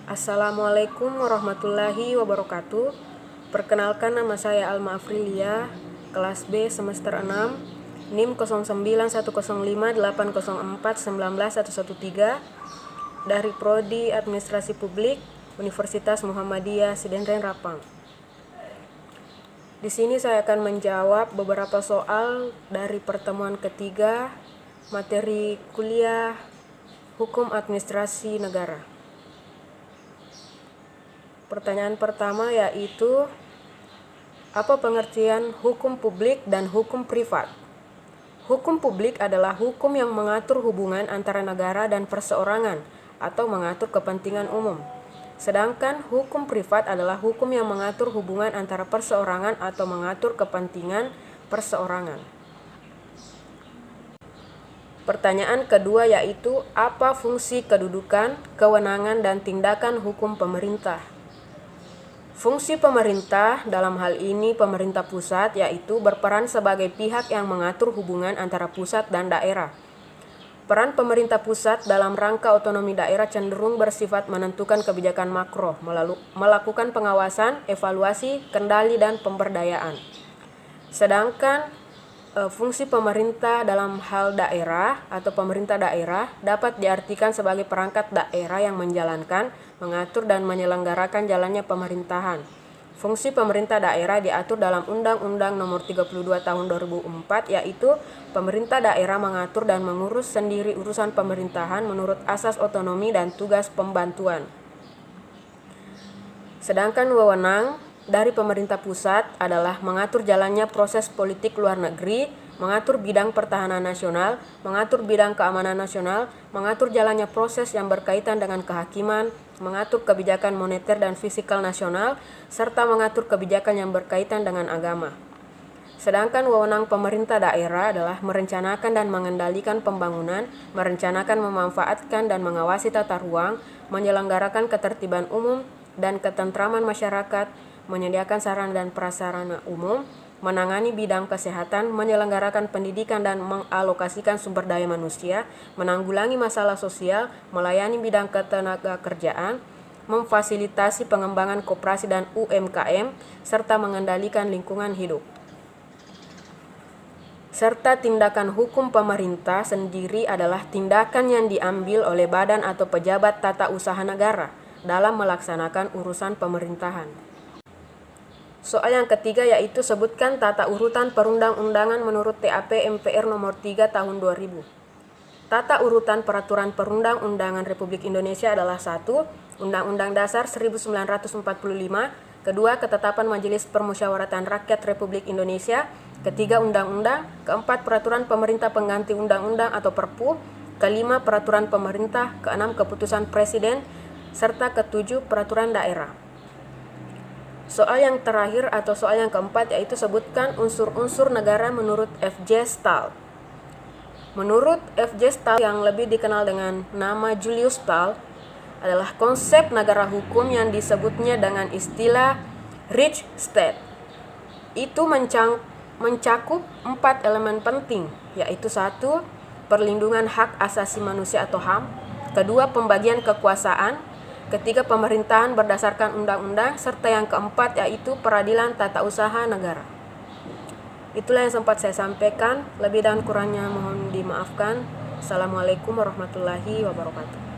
Assalamualaikum warahmatullahi wabarakatuh. Perkenalkan, nama saya Alma Afrilia, kelas B semester 6, NIM 09105804191113 dari Prodi Administrasi Publik Universitas Muhammadiyah Sidenren Rapang. Di sini saya akan menjawab beberapa soal dari pertemuan ketiga materi kuliah Hukum Administrasi Negara. Pertanyaan pertama yaitu, apa pengertian hukum publik dan hukum privat? Hukum publik adalah hukum yang mengatur hubungan antara negara dan perseorangan atau mengatur kepentingan umum. Sedangkan hukum privat adalah hukum yang mengatur hubungan antara perseorangan atau mengatur kepentingan perseorangan. Pertanyaan kedua yaitu, apa fungsi, kedudukan, kewenangan, dan tindakan hukum pemerintah? Fungsi pemerintah, dalam hal ini pemerintah pusat, yaitu berperan sebagai pihak yang mengatur hubungan antara pusat dan daerah. Peran pemerintah pusat dalam rangka otonomi daerah cenderung bersifat menentukan kebijakan makro, melakukan pengawasan, evaluasi, kendali, dan pemberdayaan. Sedangkan fungsi pemerintah dalam hal daerah atau pemerintah daerah dapat diartikan sebagai perangkat daerah yang menjalankan, mengatur, dan menyelenggarakan jalannya pemerintahan. Fungsi pemerintah daerah diatur dalam Undang-Undang Nomor 32 Tahun 2004, yaitu pemerintah daerah mengatur dan mengurus sendiri urusan pemerintahan menurut asas otonomi dan tugas pembantuan. Sedangkan wewenang dari pemerintah pusat adalah mengatur jalannya proses politik luar negeri, mengatur bidang pertahanan nasional, mengatur bidang keamanan nasional, mengatur jalannya proses yang berkaitan dengan kehakiman, mengatur kebijakan moneter dan fiskal nasional, serta mengatur kebijakan yang berkaitan dengan agama. Sedangkan wewenang pemerintah daerah adalah merencanakan dan mengendalikan pembangunan, merencanakan, memanfaatkan, dan mengawasi tata ruang, menyelenggarakan ketertiban umum dan ketentraman masyarakat, menyediakan sarana dan prasarana umum, menangani bidang kesehatan, menyelenggarakan pendidikan dan mengalokasikan sumber daya manusia, menanggulangi masalah sosial, melayani bidang ketenagakerjaan, memfasilitasi pengembangan koperasi dan UMKM, serta mengendalikan lingkungan hidup. Serta tindakan hukum pemerintah sendiri adalah tindakan yang diambil oleh badan atau pejabat tata usaha negara dalam melaksanakan urusan pemerintahan. Soal yang ketiga yaitu, sebutkan tata urutan perundang-undangan menurut TAP MPR nomor 3 tahun 2000. Tata urutan peraturan perundang-undangan Republik Indonesia adalah 1. Undang-Undang Dasar 1945, kedua, Ketetapan Majelis Permusyawaratan Rakyat Republik Indonesia, ketiga, Undang-Undang, keempat, Peraturan Pemerintah Pengganti Undang-Undang atau Perpu, kelima, Peraturan Pemerintah, keenam, Keputusan Presiden, serta ketujuh, Peraturan Daerah. Soal yang terakhir atau soal yang keempat yaitu, sebutkan unsur-unsur negara menurut F.J. Stahl. Menurut F.J. Stahl, yang lebih dikenal dengan nama Julius Stahl, adalah konsep negara hukum yang disebutnya dengan istilah Rechtsstaat. Itu mencakup 4 elemen penting, yaitu 1. Perlindungan hak asasi manusia atau HAM, kedua, pembagian kekuasaan, ketiga, pemerintahan berdasarkan undang-undang, serta yang keempat yaitu peradilan tata usaha negara. Itulah yang sempat saya sampaikan, lebih dan kurangnya mohon dimaafkan. Assalamualaikum warahmatullahi wabarakatuh.